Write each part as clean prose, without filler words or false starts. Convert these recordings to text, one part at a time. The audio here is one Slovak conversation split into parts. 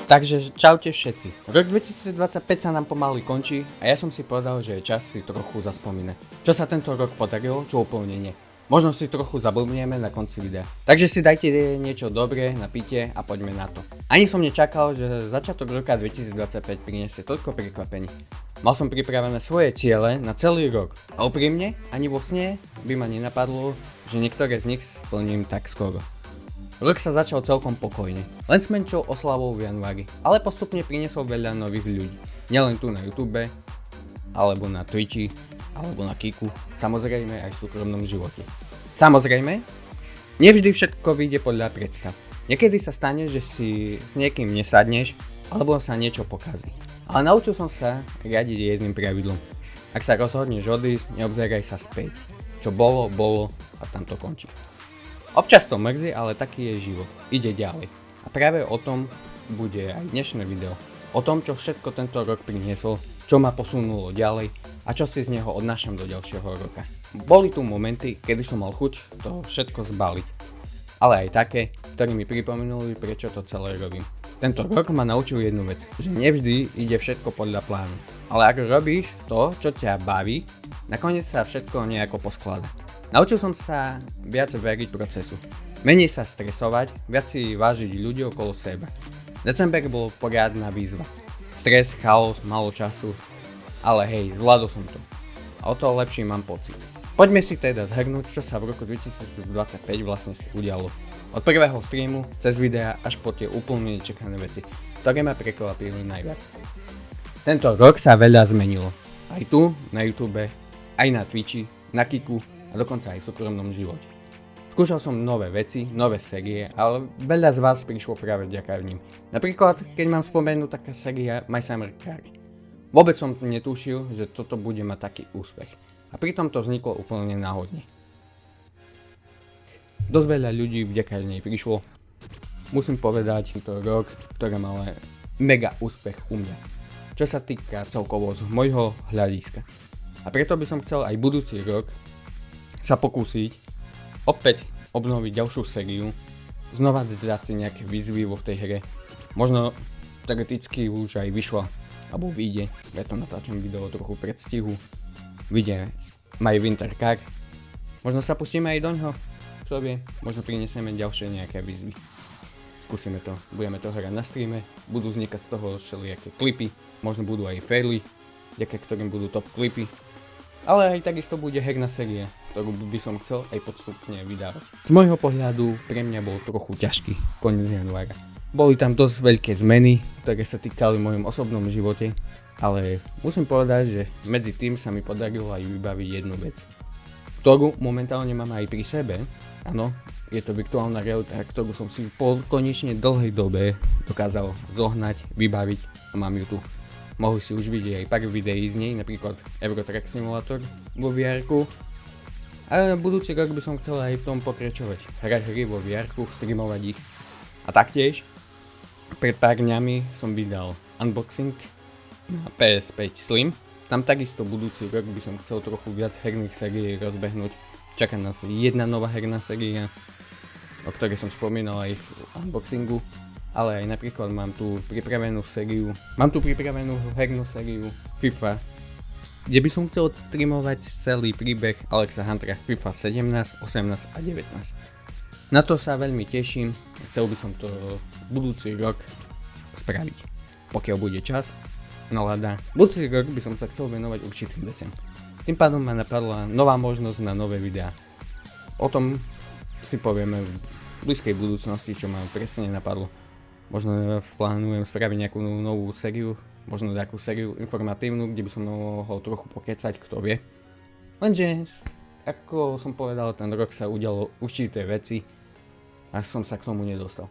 Takže čaute všetci. Rok 2025 sa nám pomaly končí a ja som si povedal, že je čas si trochu zaspomínať. Čo sa tento rok podarilo, čo úplne nie. Možno si trochu zablbneme na konci videa. Takže si dajte niečo dobré, napite a poďme na to. Ani som nečakal, že začiatok roka 2025 priniesie toľko prekvapení. Mal som pripravené svoje ciele na celý rok a úprimne, ani vo sne by ma nenapadlo, že niektoré z nich splním tak skoro. Rok sa začal celkom pokojne, len s menšou oslavou v januári, ale postupne priniesol veľa nových ľudí. Nielen tu na YouTube, alebo na Twitchi, alebo na Kiku, samozrejme aj v súkromnom živote. Samozrejme, nevždy všetko vyjde podľa predstav. Niekedy sa stane, že si s niekým nesadneš, alebo sa niečo pokazí. Ale naučil som sa riadiť jedným pravidlom. Ak sa rozhodneš odísť, neobzeraj sa späť. Čo bolo, bolo a tam to končí. Občas to mrzí, ale taký je život. Ide ďalej. A práve o tom bude aj dnešné video. O tom, čo všetko tento rok priniesol, čo ma posunulo ďalej a čo si z neho odnášam do ďalšieho roka. Boli tu momenty, kedy som mal chuť to všetko zbaliť. Ale aj také, ktoré mi pripomenuli, prečo to celé robím. Tento rok ma naučil jednu vec, že nevždy ide všetko podľa plánu. Ale ak robíš to, čo ťa baví, nakoniec sa všetko nejako posklada. Naučil som sa viac veriť procesu, menej sa stresovať, viac si vážiť ľudí okolo seba. December bol poriadna výzva. Stres, chaos, málo času, ale hej, zvládol som to. A o to lepší mám pocit. Poďme si teda zhrnúť, čo sa v roku 2025 vlastne udialo. Od prvého streamu, cez videa, až po tie úplne nečakané veci, ktoré ma prekvapili najviac. Tento rok sa veľa zmenilo. Aj tu, na YouTube, aj na Twitchi, na Kiku, a dokonca aj v súkromnom živote. Skúšal som nové veci, nové série, ale veľa z vás prišlo práve vďaka ním. Napríklad, keď mám spomenúť taká séria My Summer Car. Vôbec som netušil, že toto bude mať taký úspech. A pritom to vzniklo úplne náhodne. Dosť veľa ľudí vďaka nej prišlo. Musím povedať, že to rok, ktorý mal mega úspech u mňa. Čo sa týka celkovo z môjho hľadiska. A preto by som chcel aj budúci rok sa pokúsiť opäť obnoviť ďalšiu sériu, znova dať si nejaké výzvy vo v tej hre. Možno teoreticky už aj vyšla, alebo vyjde, ja to natáčam video trochu predstihu, vyjde My Winter Car. Možno sa pustíme aj do ňoho, kto vie, možno prinesieme ďalšie nejaké výzvy. Skúsime to, budeme to hrať na streame, budú vznikať z toho všelijaké klipy, možno budú aj faily, vďaka ktorým budú top klipy. Ale aj takisto bude herná séria, ktorú by som chcel aj podstupne vydávať. Z môjho pohľadu pre mňa bol trochu ťažký koniec januára. Boli tam dosť veľké zmeny, ktoré sa týkali v mojom osobnom živote, ale musím povedať, že medzi tým sa mi podarilo aj vybaviť jednu vec, ktorú momentálne mám aj pri sebe. Áno, je to virtuálna realita, ktorú som si po konečne dlhej dobe dokázal zohnať, vybaviť a mám ju tu. Mohli si už vidieť aj pár videí z nej, napríklad Euro Truck Simulator vo VR-ku. A budúci rok by som chcel aj v tom pokračovať. Hrať hry vo VR-ku, streamovať ich. A taktiež, pred pár dňami som vydal unboxing na PS5 Slim. Tam takisto budúci rok by som chcel trochu viac herných sérií rozbehnúť. Čaká nás jedna nová herná séria, o ktorej som spomínal aj v unboxingu. Ale aj napríklad mám tu pripravenú hernú sériu FIFA, kde by som chcel streamovať celý príbeh Alexa Huntera FIFA 17, 18 a 19. Na to sa veľmi teším, chcel by som to budúci rok spraviť. Pokiaľ bude čas, nalada, budúci rok by som sa chcel venovať určitým veciam. Tým pádom ma napadla nová možnosť na nové videá. O tom si povieme v blízkej budúcnosti, čo ma presne napadlo. Možno plánujem spraviť nejakú novú sériu, možno takú sériu informatívnu, kde by som mohol trochu pokecať, kto vie. Lenže, ako som povedal, ten rok sa udialo určité veci a som sa k tomu nedostal.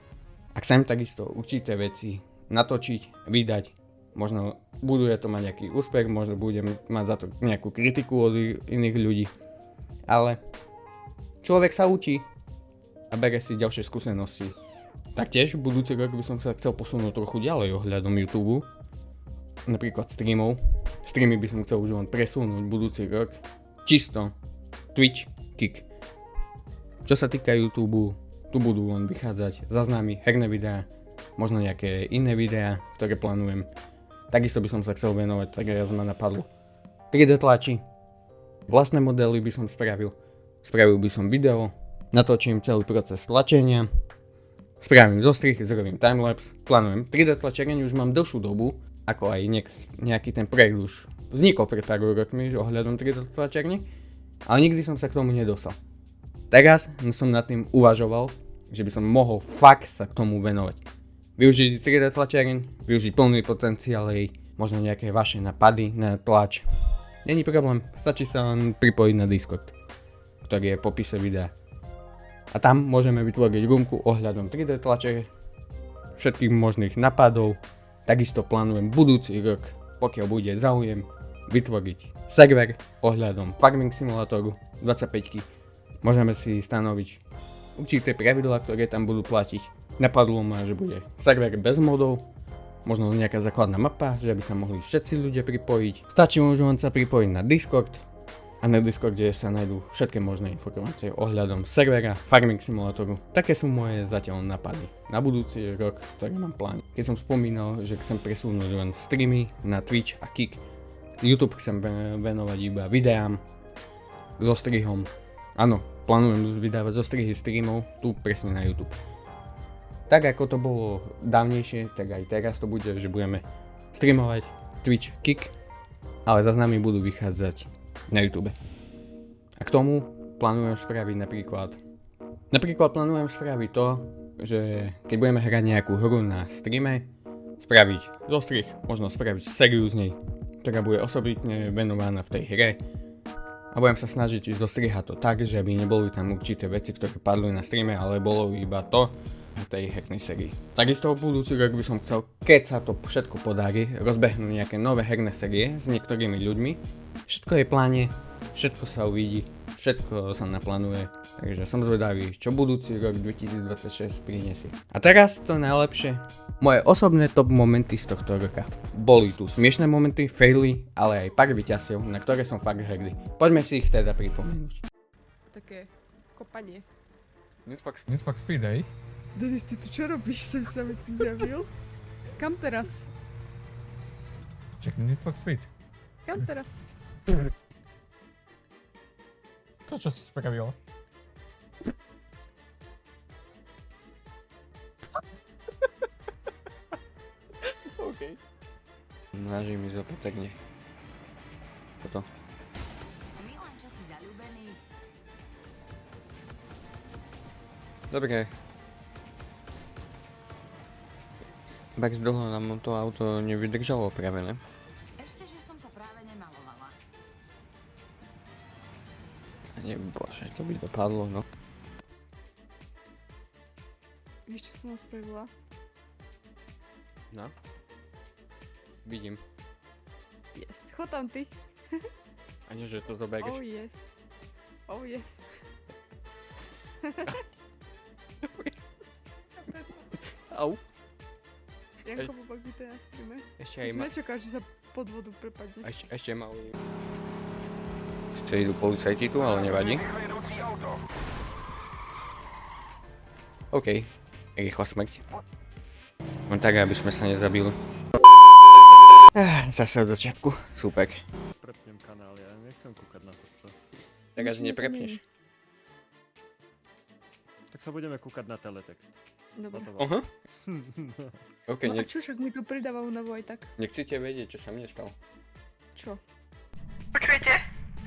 A chcem takisto určité veci natočiť, vydať, možno buduje to mať nejaký úspech, možno budem mať za to nejakú kritiku od iných ľudí. Ale človek sa učí a berie si ďalšie skúsenosti. Taktiež v budúci rok by som sa chcel posunúť trochu ďalej ohľadom YouTube, napríklad streamov. Streamy by som chcel už len presunúť budúci rok, čisto Twitch, Kik. Čo sa týka YouTube, tu budú len vychádzať záznamy, herné videá, možno nejaké iné videá, ktoré plánujem. Takisto by som sa chcel venovať, tak raz ma napadlo 3D tlači, vlastné modely by som spravil by som video, natočím celý proces tlačenia, spravím zostrih, zrobím timelapse, plánujem 3D tlačenie, už mám dlhšiu dobu, ako aj nejaký ten projekt už vznikol pred pár rokmi ohľadom 3D tlačerní, ale nikdy som sa k tomu nedostal. Teraz som nad tým uvažoval, že by som mohol fakt sa k tomu venovať. Využiť 3D tlačereň, využiť plný potenciál jej, možno nejaké vaše napady na tlač. Není problém, stačí sa len pripojiť na Discord, ktorý je v popise videa. A tam môžeme vytvoriť roomku ohľadom 3D tlačere, všetkých možných napadov. Takisto plánujem budúci rok, pokiaľ bude záujem, vytvoriť server ohľadom Farming Simulatoru 25. Môžeme si stanoviť určité pravidlá, ktoré tam budú platiť. Napadlo ma, že bude server bez modov, možno nejaká základná mapa, že by sa mohli všetci ľudia pripojiť. Stačí už len sa pripojiť na Discord a na Discorde sa nájdú všetky možné informácie ohľadom servera Farming Simulatoru. Také sú moje zatiaľ napady na budúci rok, ktoré mám plán. Keď som spomínal, že chcem presunúť len streamy na Twitch a Kick, YouTube chcem venovať iba videám so strihom. Áno, plánujem vydávať zostrihy streamov tu presne na YouTube. Tak ako to bolo dávnejšie, tak aj teraz to bude, že budeme streamovať Twitch Kick, ale za nami budú vychádzať na YouTube. A k tomu plánujem spraviť napríklad plánujem spraviť to, že keď budeme hrať nejakú hru na streame, spraviť zostrih, možno spraviť sériu z nej, ktorá bude osobitne venovaná v tej hre. A budem sa snažiť zostrihať to tak, že by neboli tam určité veci, ktoré padli na streame, ale bolo iba to v tej hernej sérii. Takisto v budúci rok by som chcel, keď sa to všetko podarí, rozbehnúť nejaké nové herné série s niektorými ľuďmi. Všetko je v pláne, všetko sa uvidí, všetko sa naplánuje, takže som zvedavý, čo budúci rok 2026 prinesie. A teraz to najlepšie, moje osobné top momenty z tohto roka. Boli tu smiešné momenty, faily, ale aj pár víťazstiev, na ktoré som fakt hrdý. Poďme si ich teda pripomenúť. Také kopanie. Need fuck speed, hej? Denis, ty tu čo robíš? Som sa mi tu zjavil. Kam teraz? Check Need fuck speed. Kam teraz? To čo si spravil? OK. Náži mi zopatrne. Toto. Milan, čo si zaľúbený? Dobre. Tak dlho nám to auto nevydržalo práve, ne? Ešte, že som sa práve nemalovala. Nebože, to by dopadlo, no. Vieš, čo som vás spravila? No. Vidím. Yes. Chod tam ty. A nie, že to zoberieš. Oh yes. Oh yes. Au. Janko Bobak vítaj na streame. Ešte Čo aj si ma... nečakáš, že sa pod vodu prepadne. Ešte malý. Sice idú policajti tu, ale nevadí. OK. Rýchla smrť. Len tak, aby sme sa nezabili. Zase od začiatku. Super. Prepnem kanál, ja nechcem kúkať na toto. Tak až Nič neprepneš. Tak sa budeme kúkať na teletext. Dobre. Hotovo. Aha. OK, No a čo, však mi to pridáva únavu aj tak. nechcete vedieť, čo sa mne stalo. Čo? Počujete?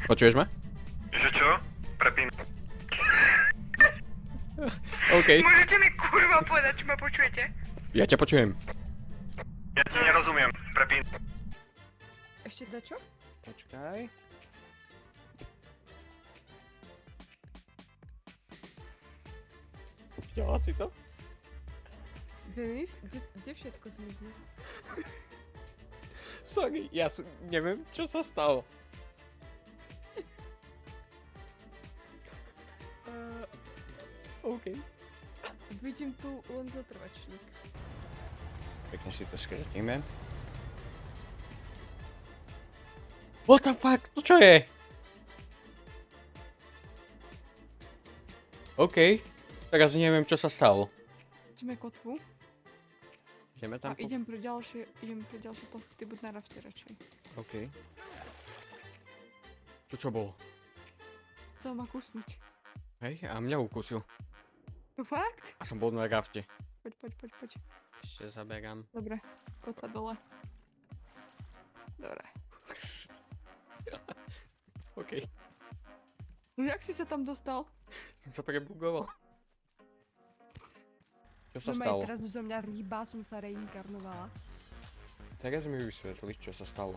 Počuješ ma? Že čo? Prepín. OK. Môžete mi kurva povedať, či ma počujete? Ja ťa počujem. Ja ti nerozumiem. Prepín. Ešte dačo? Počkaj. Videla si to? Denis, kde všetko zmizlo? Sorry, ja neviem, čo sa stalo. OK. Vidím tu len zotrvačník. Pekne si to skratíme. What the fuck? To čo je? OK. Teraz neviem, čo sa stalo. Ideme kotvu. Ideme tam? A idem pre ďalšie posty, ty buď na rafte radšej. OK. To čo bolo? Chcel ma kusnúť. Hej, a mňa ukusil. No fakt? A som bol na rafte. Poď. Ešte zaberám. Dobre, poď sa dole. Dobre. OK. No jak si sa tam dostal? Som sa prebugoval. Čo sa Som stalo? aj teraz zo mňa rýba, som sa reinkarnovala. Teraz mi vysvetliš, čo sa stalo.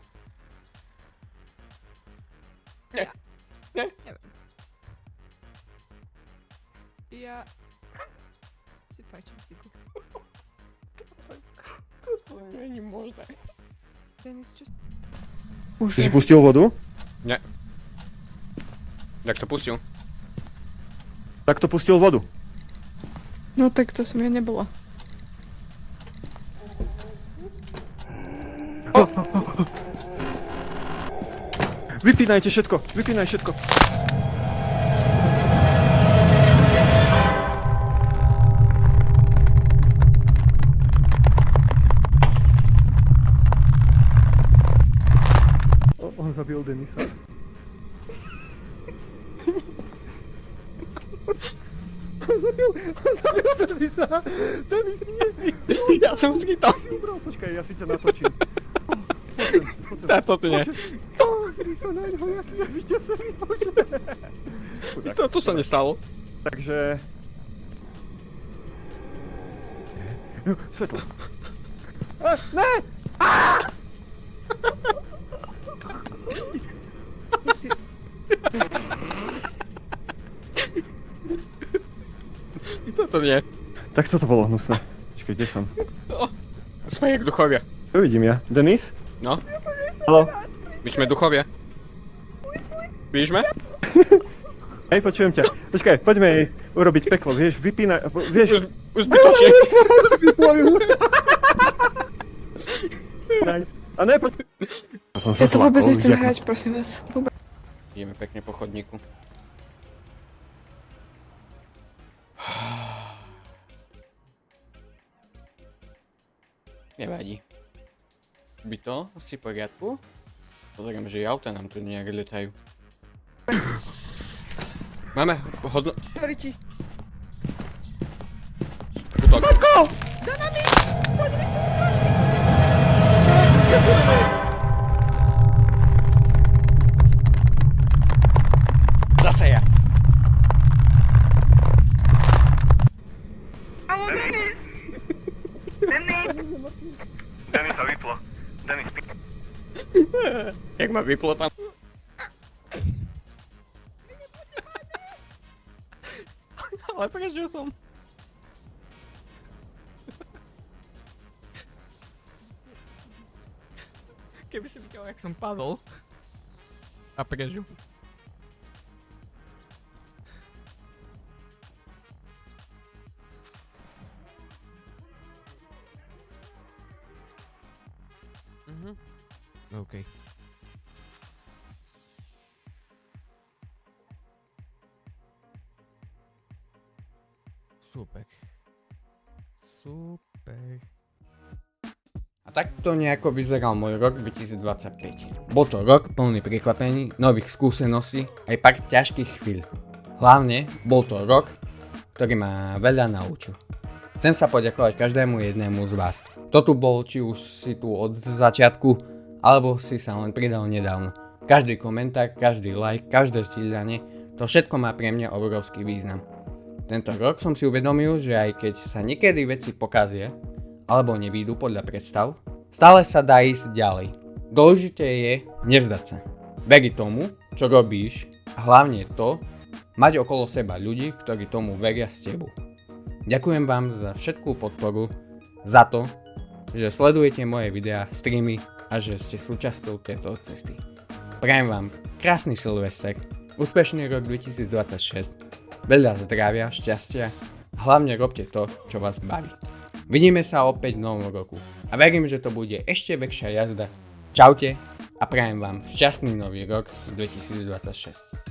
Neviem. Ja si fajčím cigu. To není možné. Denis, čo... Si spustil vodu? Nie. Jak to pustil? Tak to pustil vodu. No tak to som ja nebola. Vypínajte všetko, vypínaj všetko. On zabil Denisa. Ja som schytal. Počkaj, ja si ťa natočím. Toto nie. To sa nestalo. Takže... Svetlo. Ne! Toto nie. Tak toto bolo hnusné. Počkaj, kde som? Sme jak duchovia. Čo vidím ja? Denis? No, Haló? my sme duchovia. Vidíš ma? Hej, počujem ťa. Počkaj, poďme jej urobiť peklo, vieš, vypínaj, vieš... Už zbytočne. Nice. A ne, poď... Ja to vôbec nechcem hrať, prosím vás. Vôbec. Ideme pekne po chodníku. Nevadí. By to si v poriadku? Pozerám, že auta nám tu nejak letajú. Máme hodno... Hovorí ti. Útok. Matko! Za nami! Zase ja. Haló, Denis! Denis! Denis sa vyplo. Denis, Jak ma vyplo tam. Ale prežil som. Keby si videl, jak som padol. A prežil. OK. Super. A takto nejako vyzeral môj rok 2025. Bol to rok plný prekvapení, nových skúseností, aj pár ťažkých chvíľ. Hlavne bol to rok, ktorý ma veľa naučil. Chcem sa poďakovať každému jednému z vás. Kto tu bol, či už si tu od začiatku, alebo si sa len pridal nedávno. Každý komentár, každý like, každé zdieľanie, to všetko má pre mňa obrovský význam. Tento rok som si uvedomil, že aj keď sa niekedy veci pokazia, alebo nevídu podľa predstav, stále sa dá ísť ďalej. Dôležité je nevzdať sa. Veri tomu, čo robíš, a hlavne to, mať okolo seba ľudí, ktorí tomu veria s tebou. Ďakujem vám za všetkú podporu, za to, že sledujete moje videá, streamy a že ste súčasťou tejto cesty. Prajem vám krásny Silvester, úspešný rok 2026, veľa zdravia, šťastia a hlavne robte to, čo vás baví. Vidíme sa opäť v novom roku a verím, že to bude ešte väčšia jazda. Čaute a prajem vám šťastný nový rok 2026.